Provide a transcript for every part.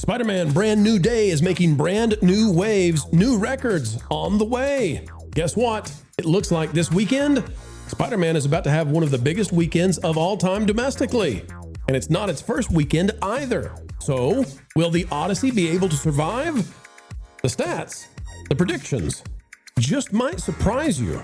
Spider-Man Brand New Day is making brand new waves, new records on the way. Guess what? It looks like this weekend, Spider-Man is about to have one of the biggest weekends of all time domestically. And it's not its first weekend either. So, will the Odyssey be able to survive? The stats, the predictions, just might surprise you.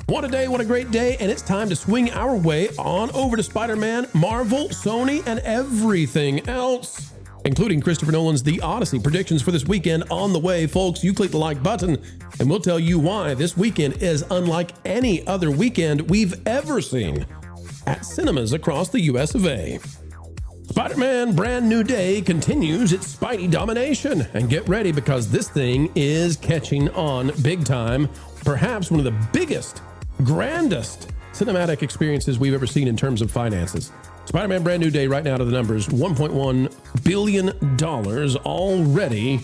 What a day, what a great day, and it's time to swing our way on over to Spider-Man, Marvel, Sony, and everything else, including Christopher Nolan's The Odyssey. Predictions for this weekend on the way, folks. You click the like button, and we'll tell you why this weekend is unlike any other weekend we've ever seen at cinemas across the US of A. Spider-Man Brand New Day continues its Spidey domination, and get ready because this thing is catching on big time. Perhaps one of the biggest, grandest cinematic experiences we've ever seen in terms of finances. Spider-Man Brand New Day right now to the numbers, $1.1 billion already.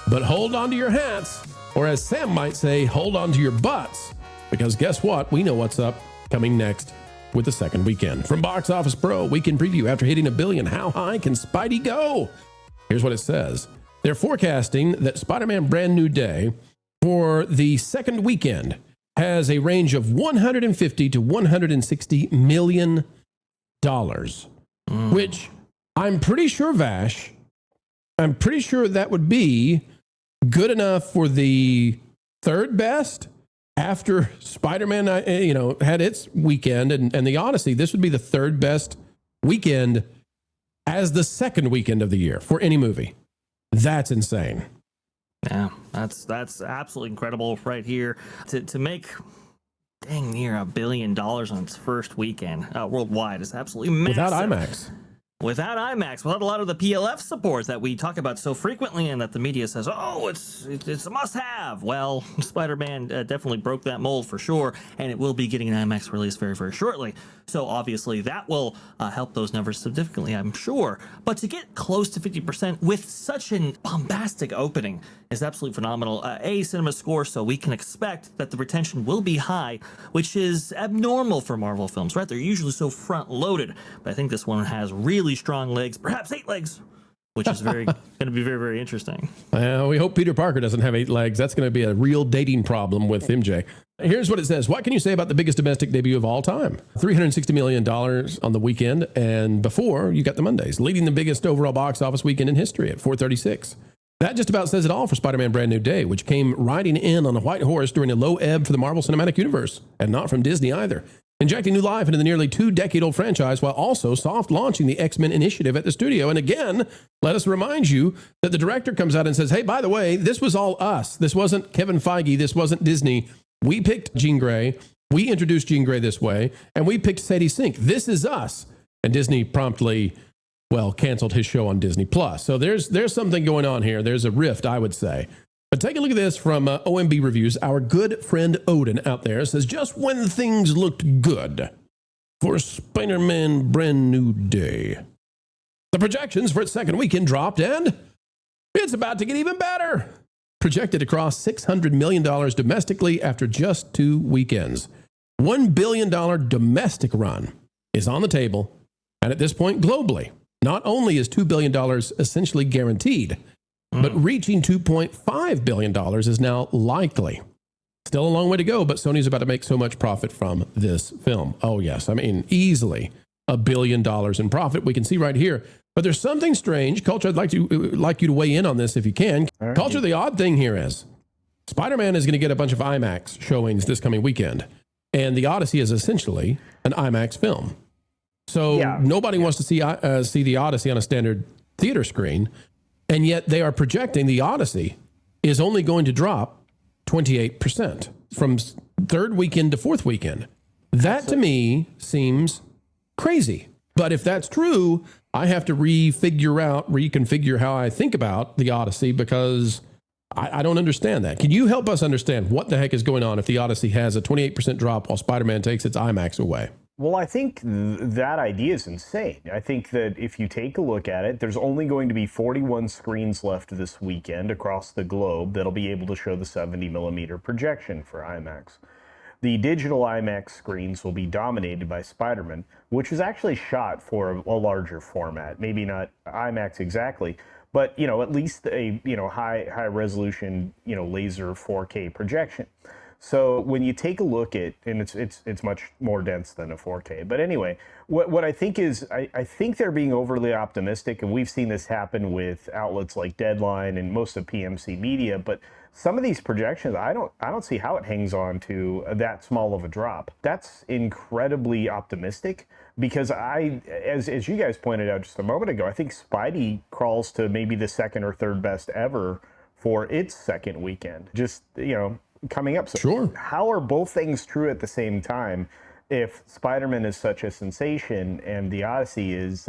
But hold on to your hats, or as Sam might say, hold on to your butts, because guess what? We know what's up coming next with the second weekend. From Box Office Pro, weekend preview after hitting $1 billion. How high can Spidey go? Here's what it says. They're forecasting that Spider-Man Brand New Day for the second weekend has a range of $150 to $160 million, which I'm pretty sure, Vash, I'm pretty sure that would be good enough for the third best after Spider-Man, had its weekend and the Odyssey. This would be the third best weekend as the second weekend of the year for any movie. That's insane. Yeah, that's absolutely incredible right here to make dang near $1 billion on its first weekend worldwide is absolutely massive. Without IMAX, without a lot of the PLF support that we talk about so frequently and that the media says, oh, it's a must-have. Well, Spider-Man definitely broke that mold for sure, and it will be getting an IMAX release very, very shortly. So obviously that will help those numbers significantly, I'm sure. But to get close to 50% with such an bombastic opening is absolutely phenomenal. A cinema score, so we can expect that the retention will be high, which is abnormal for Marvel films, right? They're usually so front-loaded, but I think this one has really strong legs, perhaps 8 legs, which is going to be very, very interesting. We hope Peter Parker doesn't have 8 legs. That's going to be a real dating problem with MJ. Here's what it says. What can you say about the biggest domestic debut of all time? $360 million on the weekend, and before you got the Mondays, leading the biggest overall box office weekend in history at 436. That just about says it all for Spider-Man Brand New Day, which came riding in on a white horse during a low ebb for the Marvel Cinematic Universe, and not from Disney either. Injecting new life into the nearly 2-decade-old franchise while also soft launching the X-Men initiative at the studio. And again, let us remind you that the director comes out and says, hey, by the way, this was all us. This wasn't Kevin Feige. This wasn't Disney. We picked Jean Grey. We introduced Jean Grey this way. And we picked Sadie Sink. This is us. And Disney promptly, canceled his show on Disney+. So there's something going on here. There's a rift, I would say. But take a look at this from OMB Reviews. Our good friend Odin out there says, just when things looked good for Spider-Man Brand New Day, the projections for its second weekend dropped, and it's about to get even better. Projected across $600 million domestically after just 2 weekends. $1 billion domestic run is on the table. And at this point, globally, not only is $2 billion essentially guaranteed, but reaching $2.5 billion is now likely. Still a long way to go, but Sony's about to make so much profit from this film. Oh, yes. I mean, easily $1 billion in profit. We can see right here. But there's something strange. Culture, I'd like you to weigh in on this if you can. Right. Culture, the odd thing here is Spider-Man is going to get a bunch of IMAX showings this coming weekend. And the Odyssey is essentially an IMAX film. So nobody wants to see the Odyssey on a standard theater screen. And yet they are projecting the Odyssey is only going to drop 28% from third weekend to fourth weekend. That to me seems crazy. But if that's true, I have to reconfigure how I think about the Odyssey because I don't understand that. Can you help us understand what the heck is going on if the Odyssey has a 28% drop while Spider-Man takes its IMAX away? Well, I think that idea is insane. I think that if you take a look at it, there's only going to be 41 screens left this weekend across the globe that'll be able to show the 70 millimeter projection for IMAX. The digital IMAX screens will be dominated by Spider-Man, which is actually shot for a larger format. Maybe not IMAX exactly, but at least a high resolution laser 4K projection. So when you take a look at, and it's much more dense than a 4K. But anyway, what I think is, I think they're being overly optimistic, and we've seen this happen with outlets like Deadline and most of PMC Media. But some of these projections, I don't see how it hangs on to that small of a drop. That's incredibly optimistic, because as you guys pointed out just a moment ago, I think Spidey crawls to maybe the second or third best ever for its second weekend. Just coming up. So sure. How are both things true at the same time if Spider-Man is such a sensation and the Odyssey is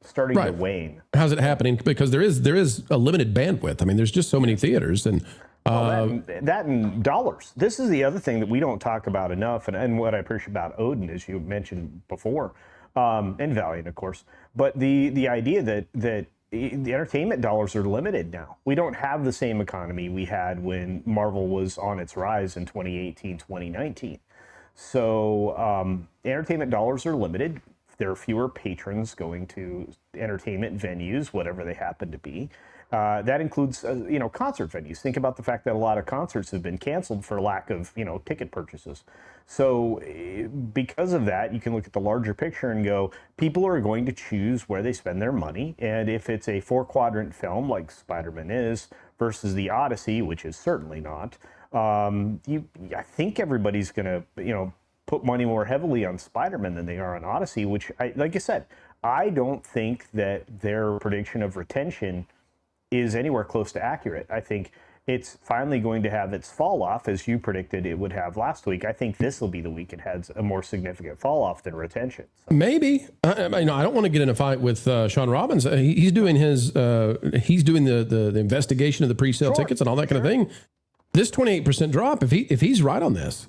starting to wane? How's it happening? Because there is a limited bandwidth. I mean, there's just so many theaters, and that and dollars. This is the other thing that we don't talk about enough, and what I appreciate about Odin, as you mentioned before, and Valiant, of course, but the idea that the entertainment dollars are limited now. We don't have the same economy we had when Marvel was on its rise in 2018, 2019. So entertainment dollars are limited. There are fewer patrons going to entertainment venues, whatever they happen to be. That includes, concert venues. Think about the fact that a lot of concerts have been canceled for lack of, ticket purchases. So because of that, you can look at the larger picture and go, people are going to choose where they spend their money. And if it's a 4-quadrant film like Spider-Man is versus the Odyssey, which is certainly not, I think everybody's going to, put money more heavily on Spider-Man than they are on Odyssey, which, like I said, I don't think that their prediction of retention is anywhere close to accurate. I think it's finally going to have its fall off, as you predicted it would have last week. I think this will be the week it has a more significant fall off than retention. So. Maybe. I don't want to get in a fight with Sean Robbins. He's doing the investigation of the pre-sale tickets and all that kind of thing. This 28% drop, if he's right on this,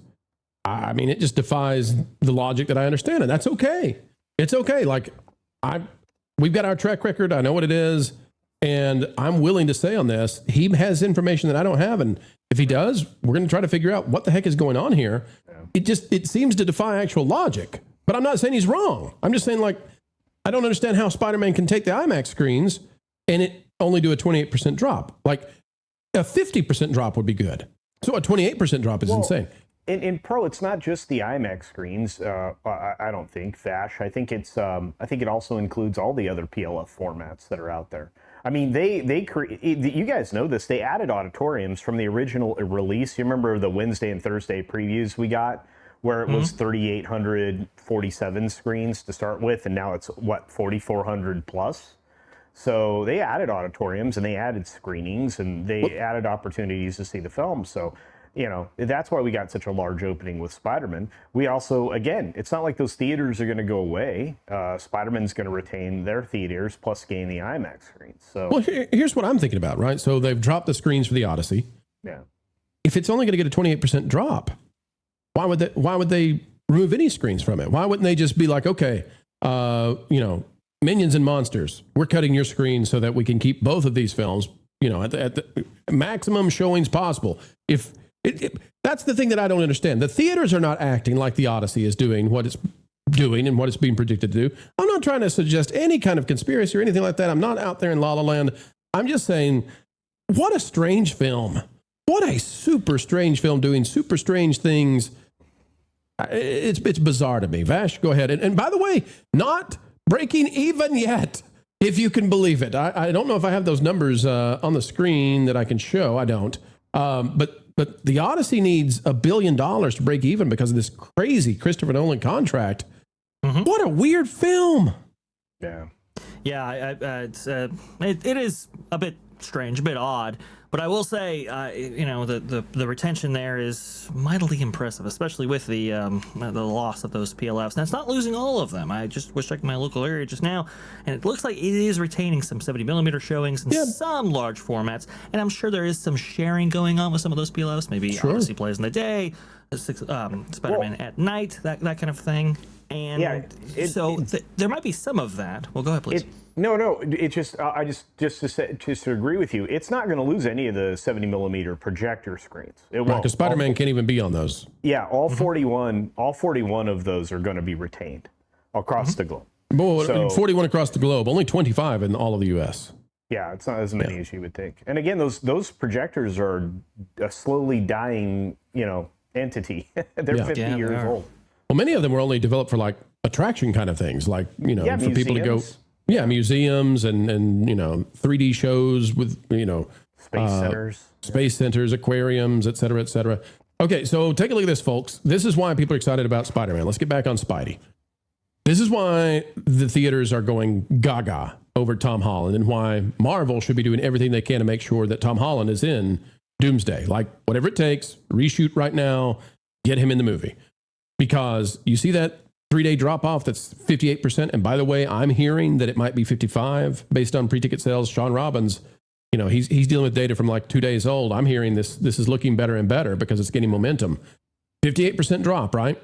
I mean, it just defies the logic that I understand, and that's okay. It's okay. Like we've got our track record. I know what it is. And I'm willing to say on this, he has information that I don't have. And if he does, we're going to try to figure out what the heck is going on here. Yeah. It seems to defy actual logic, but I'm not saying he's wrong. I'm just saying, like, I don't understand how Spider-Man can take the IMAX screens and it only do a 28% drop. Like a 50% drop would be good. So a 28% drop is insane. In Pro, it's not just the IMAX screens. I don't think, Vash. I think it also includes all the other PLF formats that are out there. I mean, you guys know this. They added auditoriums from the original release. You remember the Wednesday and Thursday previews we got, where it was 3,847 screens to start with, and now it's 4,400 plus. So they added auditoriums and they added screenings and they added opportunities to see the film. So, that's why we got such a large opening with Spider-Man. We also, again, it's not like those theaters are going to go away. Spider-Man's going to retain their theaters plus gain the IMAX screens. So, well, here's what I'm thinking about, right? So they've dropped the screens for the Odyssey. Yeah. If it's only going to get a 28% drop, why would they remove any screens from it? Why wouldn't they just be like, okay, Minions and Monsters, we're cutting your screen so that we can keep both of these films, at the maximum showings possible. That's the thing that I don't understand. The theaters are not acting like the Odyssey is doing what it's doing and what it's being predicted to do. I'm not trying to suggest any kind of conspiracy or anything like that. I'm not out there in La La Land. I'm just saying, what a strange film. What a super strange film doing super strange things. It's bizarre to me. Vash, go ahead. And by the way, not breaking even yet, if you can believe it. I don't know if I have those numbers on the screen that I can show. I don't. But the Odyssey needs $1 billion to break even because of this crazy Christopher Nolan contract. Mm-hmm. What a weird film. Yeah. Yeah, it is a bit strange, a bit odd. But I will say, the retention there is mightily impressive, especially with the loss of those PLFs. And it's not losing all of them. I just was checking my local area just now, and it looks like it is retaining some 70mm showings and some large formats. And I'm sure there is some sharing going on with some of those PLFs. Maybe Odyssey plays in the day, Spider-Man at night, that kind of thing. And Yeah, there might be some of that. Well, go ahead, please. No. It just to agree with you, it's not going to lose any of the 70 millimeter projector screens. It won't. Because Spider-Man can't even be on those. Yeah, all 41 of those are going to be retained across the globe. Well, 41 across the globe, only 25 in all of the U.S. Yeah, it's not as many as you would think. And again, those projectors are a slowly dying, entity. They're 50 years old. Well, many of them were only developed for like attraction kind of things, like, for museums. people to go. Yeah, museums and 3D shows with, space centers, aquariums, et cetera, et cetera. Okay, so take a look at this, folks. This is why people are excited about Spider-Man. Let's get back on Spidey. This is why the theaters are going gaga over Tom Holland, and why Marvel should be doing everything they can to make sure that Tom Holland is in Doomsday. Like, whatever it takes, reshoot right now, get him in the movie. Because you see that 3-day drop off, that's 58%. And by the way, I'm hearing that it might be 55 based on pre-ticket sales. Sean Robbins, he's dealing with data from like 2 days old. I'm hearing this is looking better and better because it's getting momentum. 58% drop, right?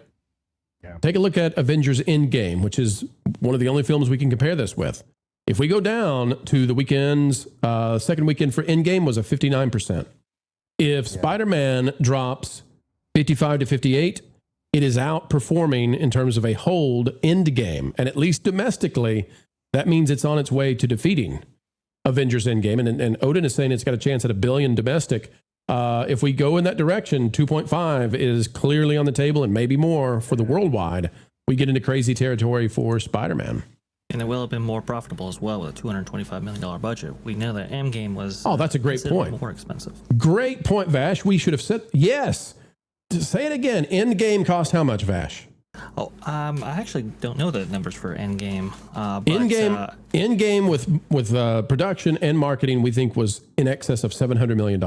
Yeah. Take a look at Avengers Endgame, which is one of the only films we can compare this with. If we go down to the weekends, second weekend for Endgame was a 59%. If Spider-Man drops 55 to 58, it is outperforming in terms of a hold Endgame. And at least domestically, that means it's on its way to defeating Avengers Endgame. And Odin is saying it's got a chance at $1 billion domestic. If we go in that direction, 2.5 is clearly on the table, and maybe more for the worldwide. We get into crazy territory for Spider-Man. And it will have been more profitable as well with a $225 million budget. We know that Endgame was that's a great point. More expensive. Great point, Vash. We should have said yes. Say it again. Endgame cost how much, Vash? I actually don't know the numbers for Endgame. Endgame with production and marketing, we think was in excess of $700 million.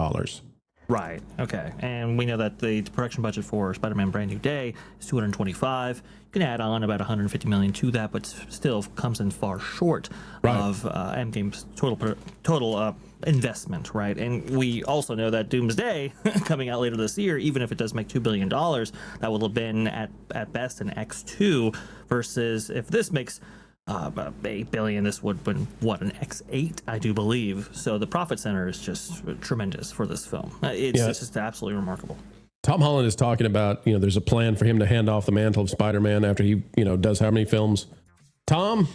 Right. Okay. And we know that the production budget for Spider-Man Brand New Day is $225. You can add on about $150 million to that, but still comes in far short of Endgame's total investment, right? And we also know that Doomsday coming out later this year, even if it does make $2 billion, that will have been at best an X2 versus if this makes $8 billion, this would have been an X8, I do believe. So the profit center is just tremendous for this film. It's just absolutely remarkable. Tom Holland is talking about, there's a plan for him to hand off the mantle of Spider-Man after he, does how many films? Tom,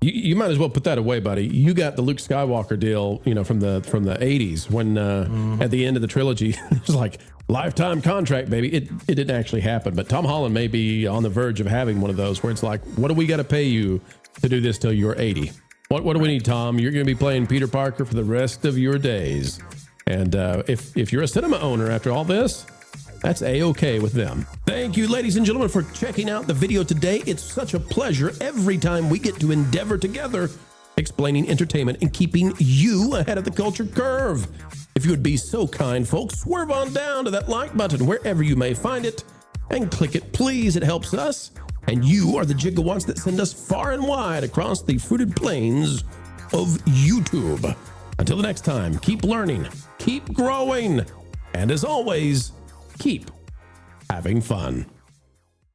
you might as well put that away, buddy. You got the Luke Skywalker deal, from the 80s when at the end of the trilogy, it was like lifetime contract, baby. It didn't actually happen, but Tom Holland may be on the verge of having one of those where it's like, what do we got to pay you to do this till you're 80? What do we need, Tom? You're going to be playing Peter Parker for the rest of your days. And if you're a cinema owner after all this, that's A-okay with them. Thank you, ladies and gentlemen, for checking out the video today. It's such a pleasure every time we get to endeavor together, explaining entertainment and keeping you ahead of the culture curve. If you would be so kind, folks, swerve on down to that like button wherever you may find it and click it, please. It helps us. And you are the gigawatts that send us far and wide across the fruited plains of YouTube. Until the next time, keep learning, keep growing, and as always, keep having fun.